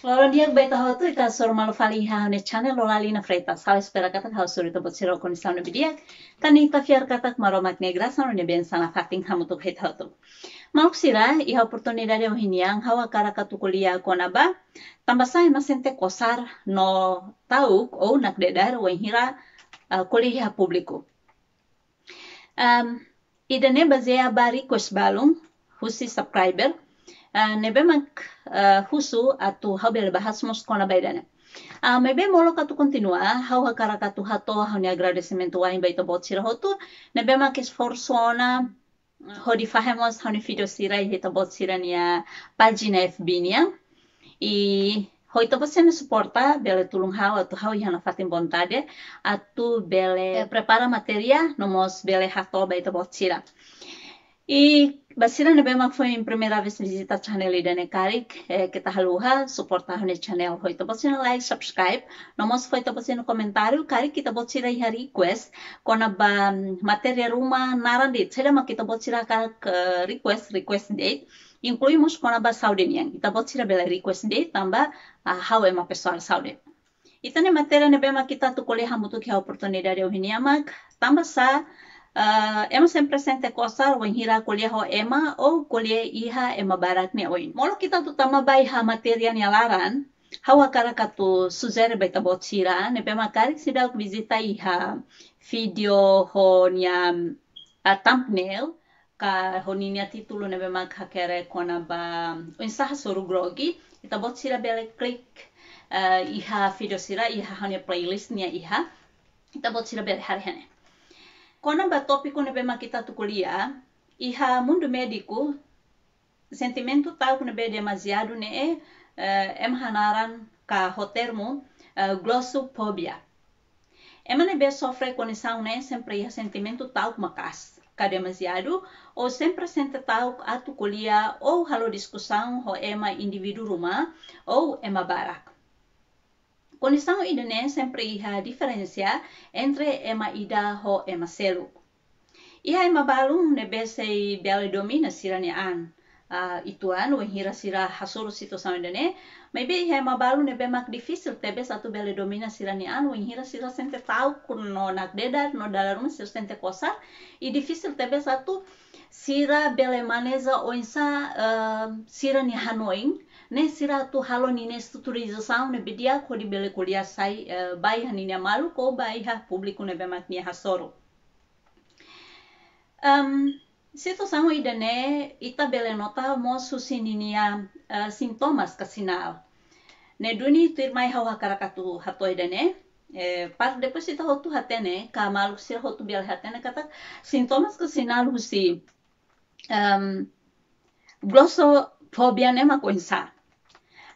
Loro dia baita hotu ita sor malu fali ha ne channel lo lali na freita. Sao espera katak hau suri to botsiro kon sa no bidia. Tani ita fiar katak maromak negra sa no ne ben sana fating hamutuk het hotu. Maluk sira iha oportunidade o hiniang hawa kara katukulia konaba. Tambasai masente kosar no tauk o nak dedar o hira kuliah publiku. Idane bazea bari kos balung husi subscriber. Nebemak husu atu habel bahas mos kona baidane. Mebe molo katu continua hau hakara katu hato hau ni agradecimento wa imba ito botsira hotu. Nebemak esforço ona hodi fahemos hau ni video sira i ito botsira nia pagina FB nia. E hoito você me suporta bele tulung hau atu hau ihana fatin vontade atu bele prepara materia nomos bele hato ba ito botsira. E basira ne bema foi em primeira vez visita channel idane karik kita haluha suporta hone channel hoito basina like subscribe nomos foi to basina comentário karik kita botsira iha request kona ba materia ruma narandi tsela ma kita botsira karak request date incluímos kona ba saudenian kita botsira bela request date tamba how ema pessoal saude itane matéria ne bema kita tu kuliah mutu que a oportunidade o hiniamak tamba sa ema sempre sente kosar o hira kuliah ho ema o kuliah iha ema barat ne oin. Molo kita tu tama bai ha materia ni alaran, hawa karaka tu suzere baita botsira, ne pema karik sidal visita iha video ho nia thumbnail ka ho nia titulo ne pema kakere kona ba insaha soru grogi, ita botsira bele klik iha video sira iha hanya playlist nia iha, ita botsira bele harhene. Kona ba topiko ne bema kita tu kuliah, iha mundo médico, sentimento tal que ne be demasiado ne hanaran ka hotermo glossopobia. Ne be sofre condição ne sempre iha sentimento tal makas ka demasiado ou sempre sente tal atu kuliah ou halo discussão ho ema indivíduo ruma ou ema barak. Condição idane sempre iha diferença entre ema ida ho ema selu. Iha ema balung ne besei bela domina sirani an. Ituan o hira sira hasuru situação idane. Maybe iha ema balung ne bemak difícil tebe satu bela domina sirani an o hira sira sente tau no nak dedar no dalam sir sente kosar. I difícil tebe satu sira bela maneza o insa sirani hanoing. Ne sira tu halo ni ne strukturização ne bedia ko di bele kuliah sai bai hanina malu ko bai ha publiku ne bemak ni hasoro. Situação idane ita bele nota mosu sininia sintomas ka sinal. Ne duni tirmai hawa karakatu hato idane par depois ita hotu hatene ka malu sira hotu bele hatene kata sintomas ka sinal husi glossofobia ne makoinsa.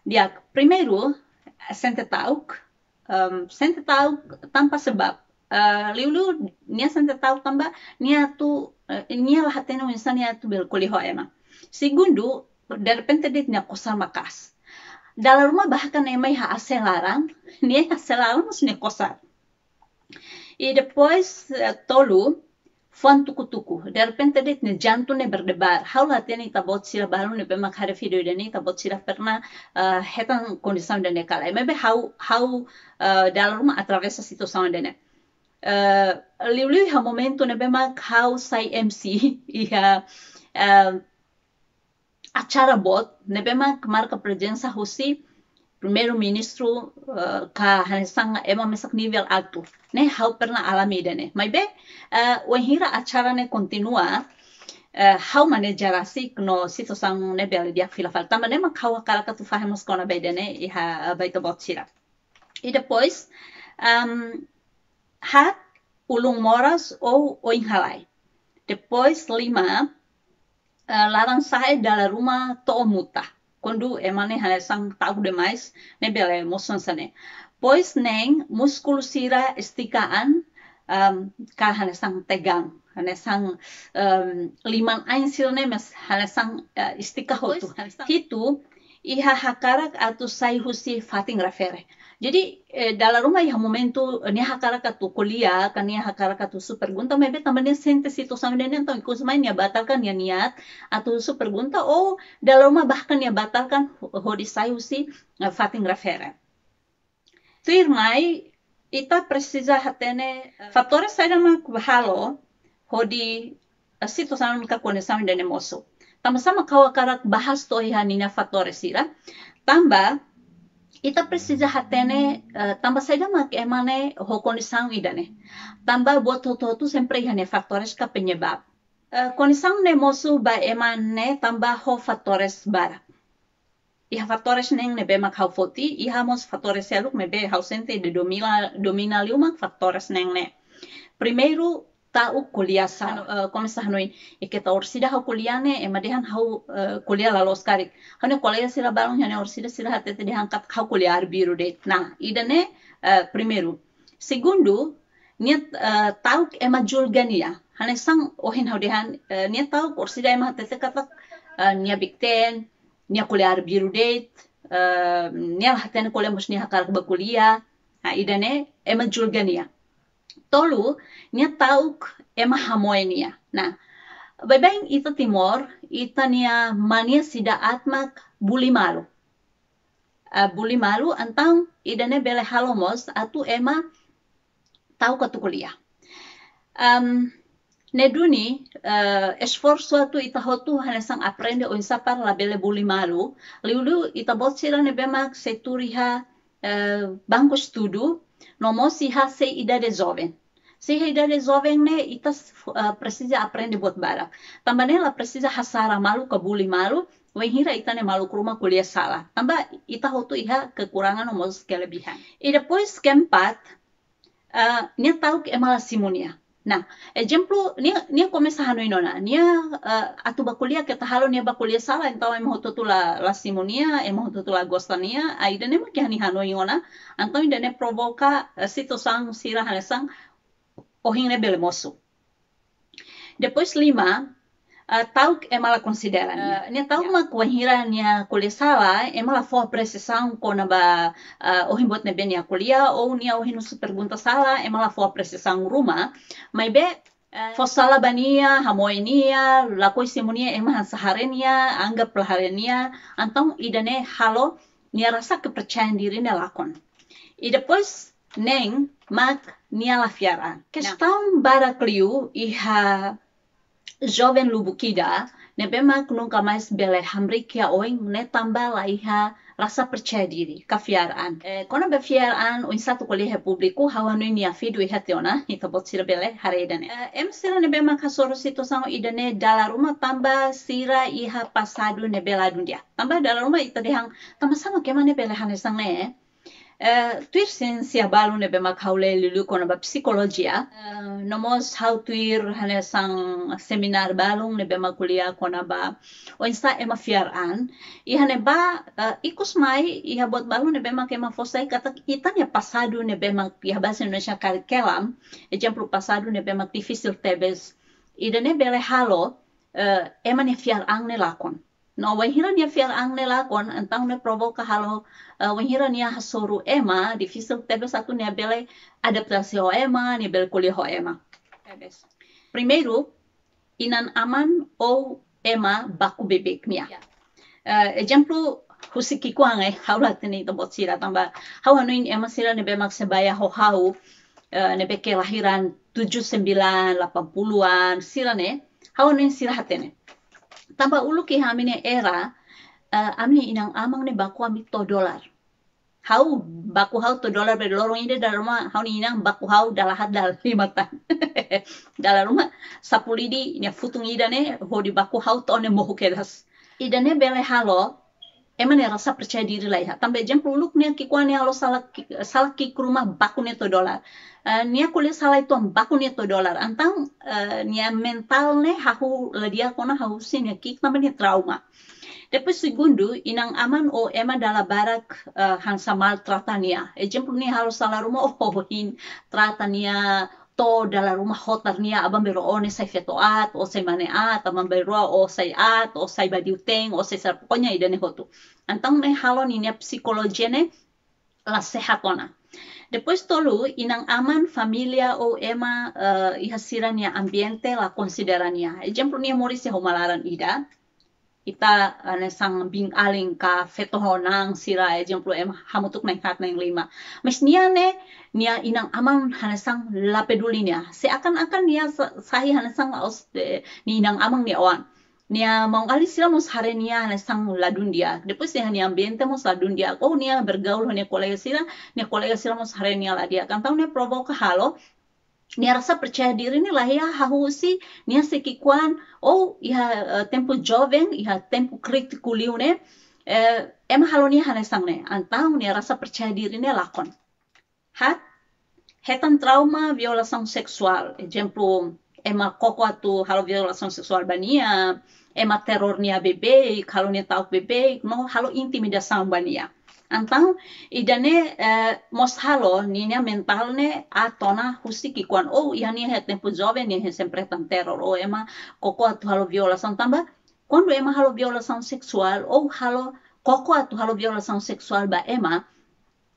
Dia primeiro sente tauk tanpa sebab. Liu nia sente tauk tamba nia tu nia lah hatena insan nia tu bel kuliah ema. Segundo, de repente dia nia kosar makas. Dalam rumah bahkan ema iha acelaran, nia acelaran mas nia kosar. E depois tolu Fan tuku-tuku. De repente det ne jantung ne berdebar. Haula teni tabot sira baru ne pemak hari video deni tabot sira pernah hetan kondisi dene kala. Maybe how dalam rumah atravessa situação dene. Liu ha momento ne pemak how sai MC iha acara bot ne pemak marca presença husi primeiro-ministro ka hanesang ema mesak nível alto. Ne hau pernah alami dene. Maybe hira acara ne continua hau manejarasi no situação ne bela dia fila falta. Tama ne mak hau karaka tu fahemos kona be dene iha baita botsira. E depois hat ulung moras ou inhalai. Depois lima larang sai dalam rumah to muta. Quando emane hanesang tahu demais ne bela emoção sane. Pois nem músculo sira estikaan ka hanesang tegang. Hanesang liman ain sira ne mes hanesang istika hotu. Hitu iha hakarak atu sai husi fating rafere. Jadi dalam rumah iha momentu ni hakarak atu kuliah kan ni hakarak atu super gunta mebe tambahnya sente situ sama dengan tong ikut main ya batalkan ya niat atau super gunta oh dalam rumah bahkan ya batalkan hodi sai husi fating rafere. Tuir mai ita precisa hatene fatores sai dama halo hodi situ sama ka koneksama dengan moso. Sama-sama kawakarak bahas to iha nina fatores ira. Tambah ita precisa hatene tambah saja mak emane ho condição idane. Tambah buat tu sempre ihane fatores ka penyebab. Condição ne mosu ba emane tambah ho fatores bara. Iha fatores neng nebe mak hau foti, iha mos fatores eluk nebe hau sente de domina liumak fatores neng ne. Primeiro tau kuliah sa komisa hanoin iketa orsida hau kuliah ne emadehan hau kuliah lalos karik hanu kuliah sila balong hane orsida sila hatete dehan kat hau kuliah arbiru de nah idane primeiro segundo niat tau ema julgania hane sang ohin hau dehan niat tau orsida ema hatete kata nia bikten nia kuliah arbiru de nia hatene kuliah mus nia hakarak bakuliah idane ema julgania tolu nia tauk ema hamoenia. Nah, babaing ita timor, ita nia mania sida atmak buli malu. Buli malu antang idane bele halomos atu ema tau katu kuliah. Neduni esforço atu ita hotu hanesang aprende o insapar la bele buli malu. Liulu ita botsira nebemak seturiha banco estudo nomosi ha se idade jovem. Se idade jovem ne ita precisa aprender buat barak. Tambah ela precisa hasara malu kabuli malu, wenhira ita ne malu kuruma kuliah salah. Tambah ita hotu iha kekurangan nomos kelebihan. E depois keempat, nia tahu ke emala simonia. Nah, exemplo nia começa hanu inona, nia atu bakuliah kita halo nia bakuliah salah então emo hotu la simonia, emo hotu la gostania, aida ne maki hani hanu inona, então ida ne provoca situação sira hanesang ohin ne belemoso. Depois 5, tahu emala considera nia tahu mak wahira nia kuliah salah emala for precisão kona ba ohin bot ne benia kuliah ou nia ohin su pergunta salah emala for precisão rumah mai be for salah bania hamoenia lakoi simonia emah saharenia anggap laharenia antong idane halo nia rasa kepercayaan diri ne lakon e depois neng mak nia lafiaran questão bara kliu iha jovem lubukida nebemak nunca mais bele hamrikia oing ne tambah laiha rasa percaya diri kafiaraan kona befiaraan oin satu kuliah publiku hawanu ni afidu ihationa ita bot sira bele haredane sira nebemak hasoro situ sango idane dalam rumah tambah sira iha pasadu nebela dunia tambah dalam rumah ita dehang tambah sama kemane bele hanesang ne tuir ciência balu nebe mak haule lulu kona ba psikologia nomos how tuir hanesang seminar balung nebe mak kuliah kona ba o insta ema fiaran ihane ba ikus mai iha bot balu nebe mak ema fosai kata itanya pasadu nebe mak iha bahasa Indonesia curriculum exemplo pasadu nebe mak difícil tebes idane bele halo ema ne fiaran ne lakon no wahira nia fiar ang nelakon antang ne provoka halo wahira nia hasoru ema difícil tebe satu nia bele adaptasi ho ema nia bele kuliah ho ema primeiro inan aman ou ema baku bebek nia exemplo husiki kuang haulat ni tobot sira tamba hau hanuin ema sira ne bemak sebaya ho hau ne be kelahiran 79 80-an sira ne hau hanuin sira hatene tambah ulu ki hamine era amni inang amang ne baku ami to dolar hau baku hau to dolar ber lorong ide dalam rumah hau ni inang baku hau dalah hadal 5 tan dalam rumah sapulidi nya futung ida ne ho di baku hau to ne mohu kelas ida ne bele halo emane rasa percaya diri lah ya tambah jam uluk ne ki kwani halo salah ki rumah baku ne to dolar nia kuliah salah itu baku nia to dolar antang nia mental ne hahu ladia kona hahu sin ya kik namanya trauma depois segundo inang aman o ema dala barak hansa maltratania exemplo nia harus salah rumah hin tratania to dalam rumah hotar nia abang bero one sai fetoat o sai maneat abang bero o sai at o sai badiuteng o sai pokoknya idane hotu antang ne halon ini psikologiane la sehatona. Depois tolu inang aman familia o ema ihasirania ambiente la considerania. Exemplo nia moris ya homalaran ida. Ita sang bing aling ka fetohonang sira exemplo ema hamutuk nang hat nang lima. Mas nia ne nia inang aman hanasang la pedulinya. Seakan-akan nia sahi hanasang ni inang amang ni awan. Nia mau kali sila mus hare nia hanasang ladun dia. Depois nia ambiente mus ladun dia. Oh nia bergaul nia kolega sila mus hare nia lah dia. Kantang nia provoka halo. Nia rasa percaya diri ni lah ya hahusi nia sekikuan iha tempo jovem iha tempo kritiku liu ne ema halo nia hanesang ne antang nia rasa percaya diri ne lakon hetan trauma violação seksual exemplo ema koko atu halo violação seksual bania ema teror nia bebe halo nia tahu bebe no halo intimidação bania antang idane mos halo ninya mental ne atona husi kikuan iha nia het tempo jovem nia sempre tan teror ema koko atu halo violação tamba quando ema halo violação sexual halo koko atu halo violação sexual ba ema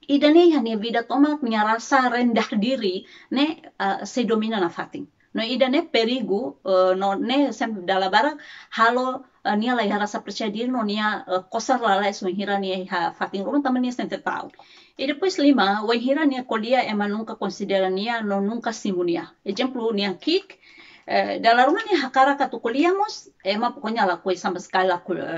idane iha nia vida tomak nia rasa rendah diri ne se domina na fating no idane perigo no ne sempre dalla barak halo nia lah rasa percaya diri no nia kosar lalai suhira nia ha fating rumah taman nia sente tahu. E depois lima, wahira nia kolia ema nunca considera nia no nunca simunia. Exemplo nia kik dalam rumah nia hakara katu koliamos ema pokoknya lakoi sama sekali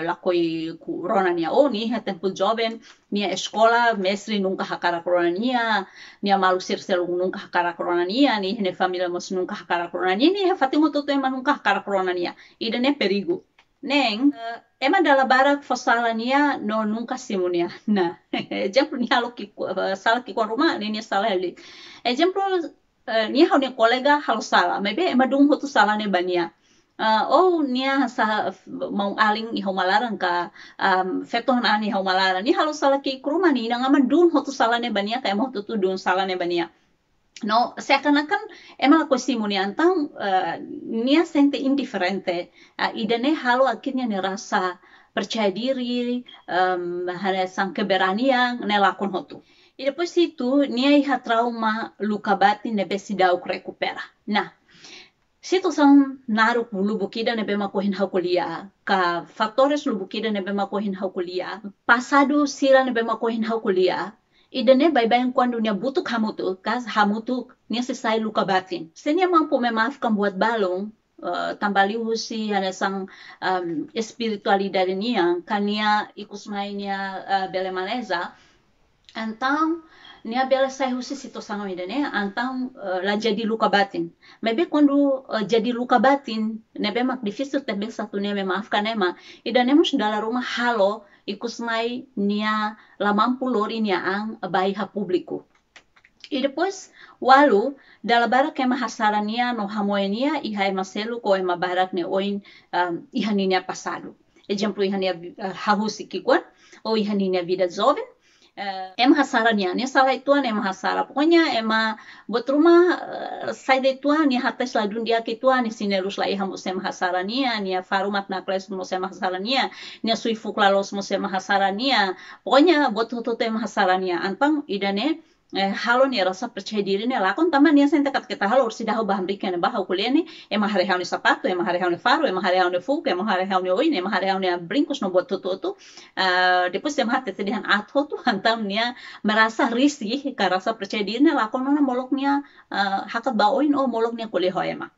lakoi corona nia nia tempo jovem nia escola mestre nunca hakara corona nia malu sel nunca hakara corona nia família mos nunca hakara corona nia fating toto ema nunca hakara corona nia idane perigo. Neng, ema dalam barak fosala nia no nunca simunia. Nah, exemplo nia lo salah kikuan rumah nia salah li. Exemplo nia hau nia kolega halo salah, maybe ema dung hotu salah ne bania. Nia sa mau aling ihau malaran ka fetohan ani ihau malaran. Nia halo salah ki rumah ni nang aman dung hotu salah ne bania ka ema hotu tu dung salah ne bania. No, seakan-akan emang aku simuni antang nia sente indiferente idane halo akhirnya nih rasa percaya diri hanya sang keberanian nelakon hotu. E depois itu nia iha trauma luka batin nebe sidau recupera. Nah, situ sang naruk lubukida nebe makohin hakulia ka fatores lubukida nebe makohin hakulia pasado sira nebe makohin hakulia. Idane bye-bye quando nia butuk hamutuk nia selesai luka batin. Se nia mampu memaafkan buat balong, tambali husi hanya sang espiritualidade nia, kan nia ikus nia bele maleza, antang nia bele sai husi situ sango idane, antang la jadi luka batin. Maybe quando jadi luka batin, nebe mak difícil tebe satu nia memaafkan ema, idane mus dalam rumah halo, ikus mai nia la mampu lori nia ang baiha publiku. E depois, walu, dala barak ema hasara nia no hamoe nia iha ema selu ko ema barak ne oin iha nia pasado. Exemplo iha nia hahusi kikuan, iha nia vida jovem, ema hasara nia salah ituan ema hasara. Pokoknya ema buat rumah sai de tuan nia hatas la dunia ke tuan ni sinerus la iha mosem hasara nia farumat na kles mosem hasara nia suifuk lalos mosem hasara nia. Pokoknya buat toto ema hasara nia antang idane halo nia rasa percaya diri nia lakon taman nia sente kat kita halo ursi dahu baham riken bahau kuliah ni ema hari hau ni sapato ema hari hau ni faru ema hari hau ni fuk ema hari hau ni oin ema hari hau ni brincos no buat toto depois ema hati sedihan atho tu antam nia merasa risih ka rasa percaya diri nia lakon nona molok nia hakat baoin molok nia kuliah ema.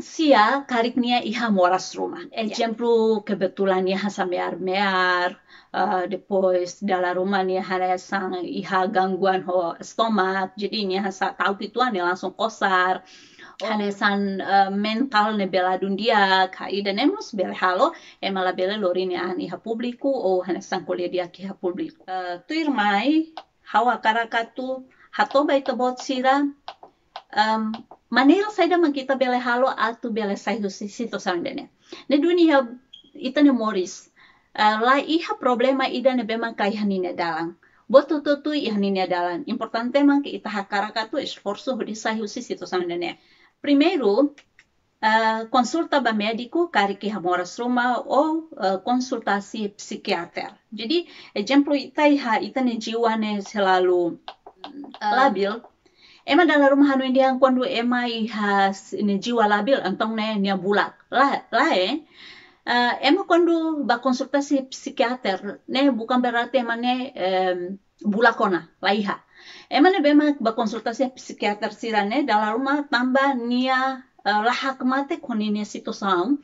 Sia karik nia iha moras rumah. Exemplo kebetulan nia hasa mear depois dalam rumah nia hanya sang iha gangguan ho stomak jadi nia hasa tahu ituan nia langsung kosar hanya sang mental ne bela dunia kai dan emos bela halo emala bela lori nia iha publiku hanya sang kuliah dia kiha publiku tu irmai hawa karakatu hatoba itu bot sira maneira saida kita bela halo atu bela saidu situ sandene ne dunia itane moris la iha problema ida ne bema kai hanine dalang Boto tu ihaninia dalan. Importante man que ita hakaraka tu esforço hodisai husi situação dene. Primeiro, consulta ba médico kari que hamoras rumah ou konsultasi psikiater. Jadi, exemplo ita ne jiwa ne selalu labil. Ema dalam rumah hanu indiang quando ema ne jiwa labil antong ne nia bulat. Ema quando ba konsultasi psikiater ne bukan berarti ema ne bulakona laiha. Ema ne bema ba konsultasi psikiater sirane dalam rumah tambah nia lahak mate konini situação,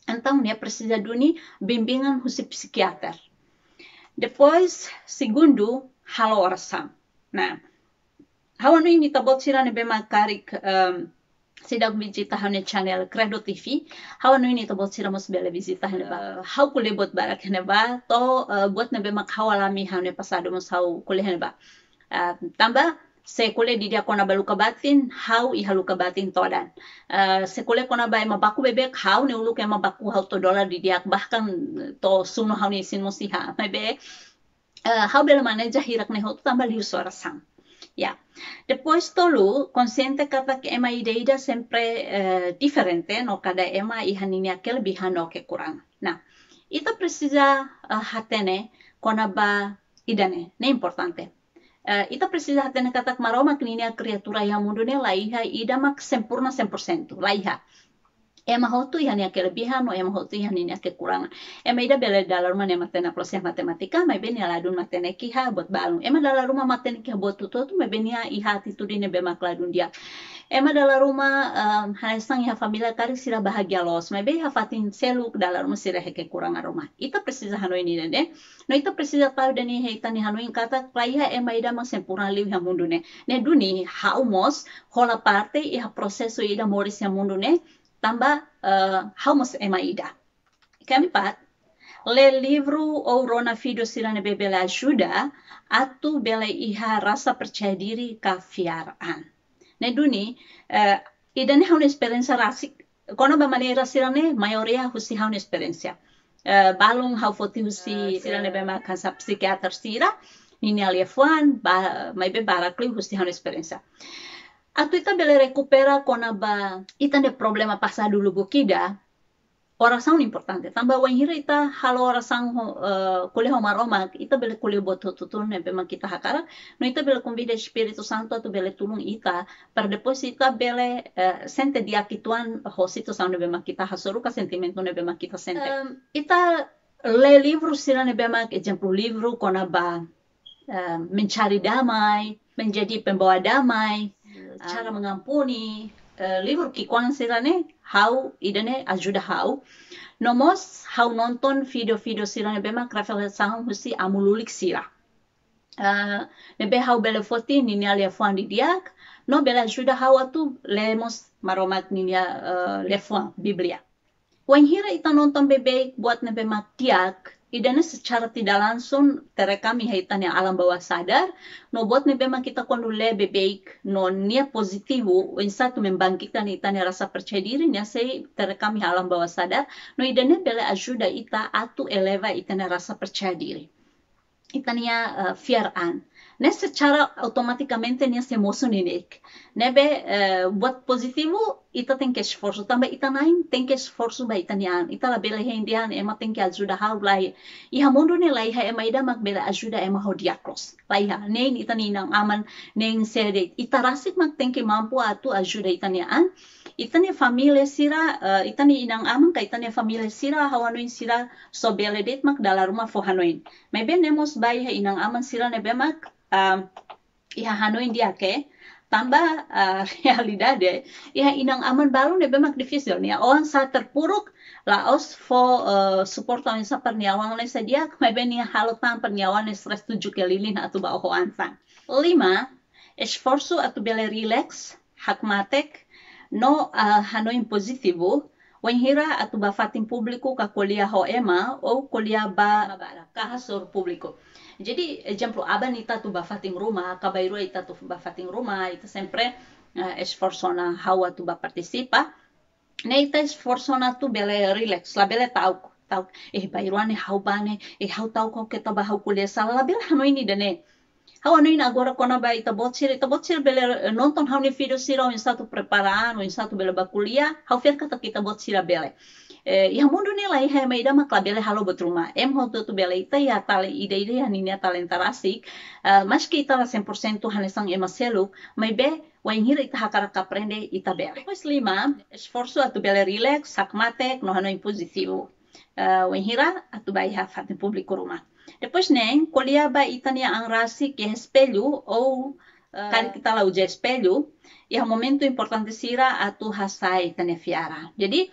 então né precisa duni bimbingan husi psikiater. Depois, segundo, halo oração. Nah, hawan ini tabot sira ne bema karik sidak visita hane channel Credo TV. Hawan ini tabot sira mos bela visita hane ba. Hau kule bot barak hane ba, to buat ne bema hawalami hane pasado mos hau kule hane ba. Tambah sekule di dia kona baluka batin, hau ihaluka batin todan. Sekule kona ba ema baku bebek, hau ne uluk ema baku hau to dolar di dia, bahkan to suno hau ne sin musiha. Mebe, hau bela maneja hirak ne hau tambah liu suara sang. Ya, depois tolu, consciente kata que ema ida sempre diferente, no cada ema ihaninia kelebihan no kekurangan. Nah, ita precisa hatene kona ba idane, ne importante. Ita precisa hatene katak maroma kninia criatura yang mundune laiha ida mak sempurna 100%, laiha. Ema hotu ihania kelebihan, o ema hotu ihania kekurangan. Ema ida bela dalam rumah ema tena proses matematika, mai benia ladun matene kiha buat balung. Ema dalam rumah matene kiha buat tutu tu mai benia iha atitudine bema ladun dia. Ema dalam rumah hanesang iha familia kari sira bahagia los, mai be hafatin seluk dalam rumah sira kekurangan rumah. Ita precisa hano ini dene. No ita precisa tahu dani heita ni hano kata laiha ema ida mak sempurna liu yang mundune. Ne duni haumos hola parte iha proseso ida moris yang mundune. Tambah haumos ema ida. Keempat, le livro ou rona fido sirane bebele ajuda atu bele iha rasa percaya diri kafiaran. Ne duni, ida ne haun experiência rasik, kono ba maneira sirane maioria husi haun experiência. Balung hau foti husi sirane bema kansa psikiater sira, nini aliefuan, mai be barakli husi haun experiência. Atau ita bele recupera kona ba ita de problema pasa dulu bukida oração importante tambah wanhira ita halo oração kule maroma ita bele kule boto tutun ne bema kita hakara no ita bele convida Espírito Santo atu bele tulung ita per depois ita bele sente dia kituan ho situação ne bema kita hasoru ka sentimento ne bema kita sente ita le livro sira ne bema exemplo livro kona ba mencari damai menjadi pembawa damai cara mengampuni, livro kikuan sirane, hau idane ajuda hau. Nomos hau nonton video-video sirane bema krafelação husi amululik sira. Nebe hau bele foti ninia lefuan di diak, no bele ajuda hau atu lemos maromat ninia lefuan Biblia. Wan hira ita nonton bebek buat nebe matiak, idane secara tidak langsung terekam ihaitan yang alam bawah sadar, no buat nebe kita kondule bebek no nia positivo, insatu membangkitkan itane rasa percaya diri nia sei terekam alam bawah sadar, no idane bele ajuda ita atu eleva itane rasa percaya diri. Itania fiaran. Ne secara automaticamente nia se emocionek. Nebe buat positivo ita tem que esforço também ita nain tem que esforço ba itanian ita la bela hendian ema tem que ajuda hau lai iha mundo ne lai ha ema ida mak bela ajuda ema ho diakros lai ha nein itani nang aman nein sede ita rasik mak tem que mampu atu ajuda itanian itani família sira itani inang aman ka itani família sira hawanoin sira so bela det mak dalam rumah fo hanoin mebe nemos bai ha inang aman sira ne bemak iha hanoin dia ke tambah realidade ya inang aman baru ne bemak difícil nia on sa terpuruk laos fo suporta sa perniawan le sadia mai benia halotan perniawan ne stres 7 kelilin atu ba ho ansang 5 esforço atu bele relax hakmatek no hanoin positivo wanhira atu ba fatin publiko ka kuliah ho ema ou kuliah ba kahasor publiko. Jadi exemplo aban ita tu bafating rumah, kabairu ita tu bafating rumah, ita sempre esforço na hawa tu ba participa. Ne ita esforço na tu bele relax, la bele tahu bayruane hau bane hau tahu kau kita bahau kuliah salah bela hano ini dane hau ano ini agora kona ba ita bocil bela nonton hau ni video sira in satu preparaan in satu bela bakuliah hau fer kata kita bocil bela yang mundo nila iha ma ida makla bela halo betruma hau tu bela ita ya tale ide hanini talenta rasik mas kita la 100% hanesang seluk mai be Wainhira ita hakara aprende ita bela. Depois 5, esforço atu bela relax, sakmatek, no hano impositivo. Wainhira atu bai hafat público rumah. Depois nem, kolia ba itania ang rasi que espelho ou kali kita lau je espelho, e momento importante sira atu hasai itania fiara. Jadi,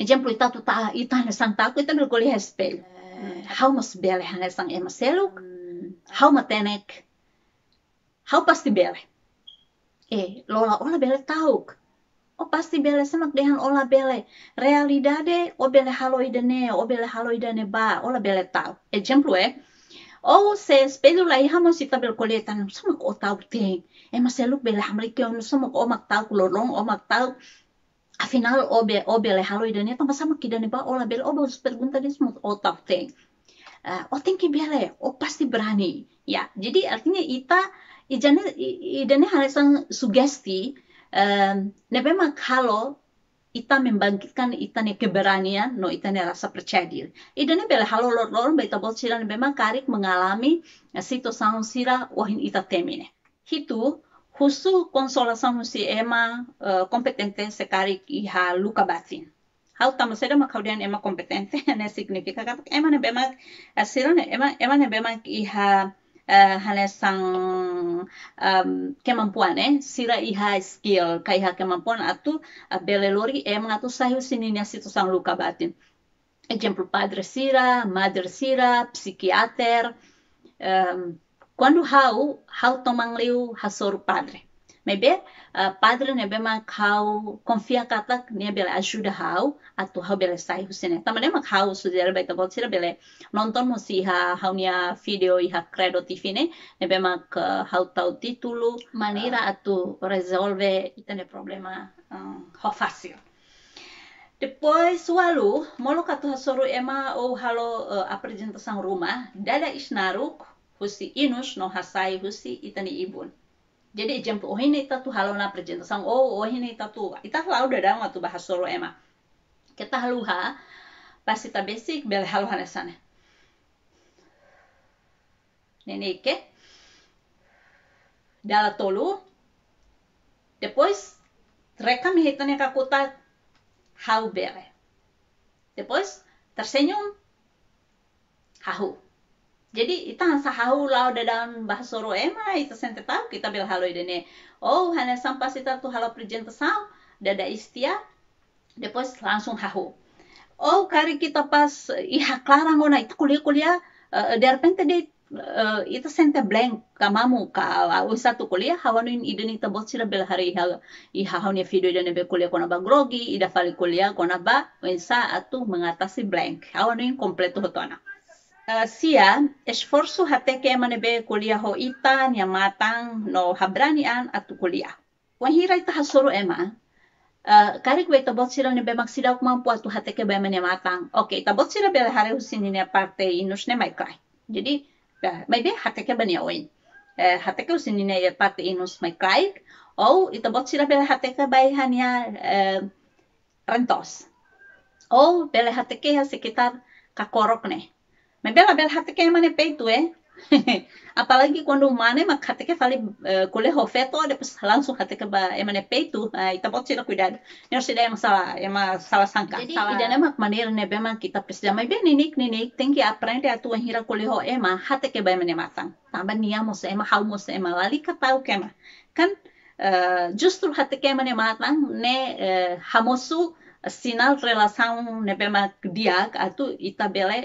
exemplo ita tu ta ita nesang taku ita bil kolia espelho. How mas bela hanesang seluk, how matenek, how pasti bela. Lola ola bele tauk. O pasti bele semak dehan ola bele. Realidade o bele haloidane ba, ola bele tauk. Exemplo o se espelho lai hamo sita bel koletan semak o tauk tem. Seluk bele hamrike onu semak o mak tauk lorong o mak tauk. Afinal o bele haloidane tamba sama kidane ba ola bele o bos pergunta dia semak o tauk tem. O tem que bele, o pasti berani. Ya, jadi artinya idane hanesan sugesti memang kalau ita membangkitkan itane keberanian no itane rasa percaya diri idane bela halo lor beta bot sira memang karik mengalami situação sira wahin ita temine hitu husu konsolação si ema kompetente sekarik iha luka batin hau tama seda makaudian ema kompetente ne significa kata ema ne memang sira ne ema ne memang iha hanesang kemampuan sira iha skill kaiha kemampuan atu belelori atu sahiu sininya situação luka batin exemplo padre sira madre sira psiquiater quando hau tomang liu hasor padre maybe padre nebe mak hau confia kata ne bele ajuda hau atu hau bele sai husine tamane mak hau sudera baita bot sira bele nonton musiha hau nia video iha credo tifine nebe mak hau tau titulu maneira atu resolve itane problema ho fácil. Depois walu molo katu hasoru ema ou halo apresentação rumah dada isnaruk husi inus no hasai husi itani ibun. Jadi exemplo ohine ita tu halo na apresentação ou ohine ita tu ita lau dadang atu bahasoro ema. Kita haluha pasti ta basic bel halo hanesane. Neneke dala tolu depois rekam hitane kakuta hau bere. Depois tersenyum hahu. Jadi ita hansa hau lau dadan bahasoro ema ita sente tahu kita bel halo idene. Oh hanya sampai ita tu halo apresentação dada istia depois langsung hahu. Oh kari kita pas iha klarang ona itu kuliah de repente de ita sente blank kamamu ka satu kuliah hawanuin idene ita bot sila bel hari iha haunya video idene be kuliah kona ba grogi ida fali kuliah kona ba wensa atu mengatasi blank hawanuin kompleto hotona. Sia esforço até que emanebe kuliah ho ita nia matang no habranian atu kuliah. Wahira ita hasoro ema karik be ita bot sila nebe maksida kumampu atu hate ke be nia matang. Oke, ita bot sila bele hari husini nia parte inus ne mai klai. Jadi maybe hate ke bania oin. Hate ke husini nia parte inus mai klai. Ou ita bot sila bele hate ke bai hanya rentos. Ou bele hate ke sekitar kakorok ne. Bela hati ke mane peito apalagi quando mane mak hati ke fali kule hofeto depois langsung hati ke ba emane peito ita bot sila cuidado não se der salah sangka jadi idane mak maneira ne bema kita precisa mas bem ninik tem que aprender a tua hira kule ho ema hati ke ba emane matang tambah niamos ema haumos ema lali katau kema kan justru hati ke emane matang ne hamosu sinal relação ne bema diak atu ita bele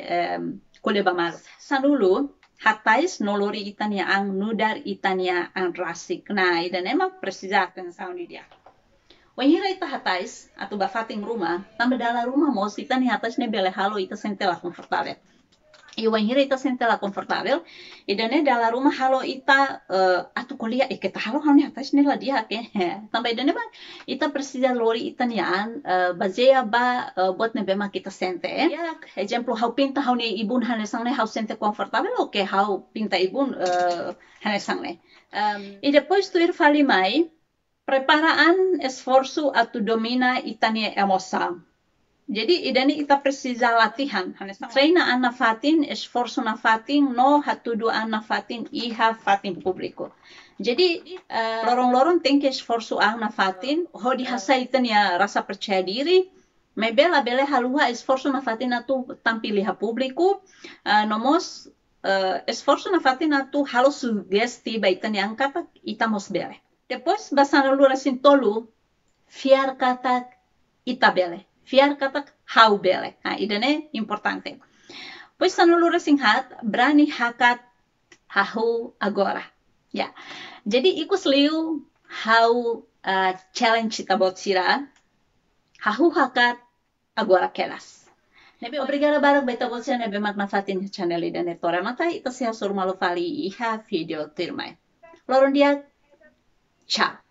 koleba mas sanulu hatais nolori itania ang nudar itania ang rasik na idane mak precisa atenção di dia wahira ita hatais atau bafating rumah tambah dalam rumah mos itania hatais ne bele halo ita sentela confortável Iwan hira ita sentela confortável, e dane dalam rumah halo ita atu kuliah kita halo halo atas nila dia ke tambah dane ba ita precisa lori ita nian baseia ba buat nebe ma kita sente ya exemplo hau pinta hau ni ibun hane sangne hau sente confortável oke hau pinta ibun hane sangne e depois tu ir fali mai preparaan esforço atu domina ita ni emoção. Jadi idani ita precisa latihan. Treina ana fatin, esforço na fatin, no hatudu ana fatin, iha fatin publiko. Jadi lorong-lorong tem que esforço ana fatin, hodi hasa itan ya rasa percaya diri, mebela bele halua esforço na fatin atu tampili ha publiko, nomos esforço na fatin atu halo sugesti ba itan ya angkata ita mos bele. Depois basana lura sintolu, fiar kata ita bele. Fiar kata hau bele. Nah, idane importante. Pois sanulura singhat, berani hakat hahu agora. Ya. Jadi ikus liu hau challenge kita buat sira. Hahu hakat agora kelas. Nebe obrigada barak beta buat sira nebe magnafatin channel idane tora mata ita seha surmalo fali iha video tirmai. Loron dia, ciao.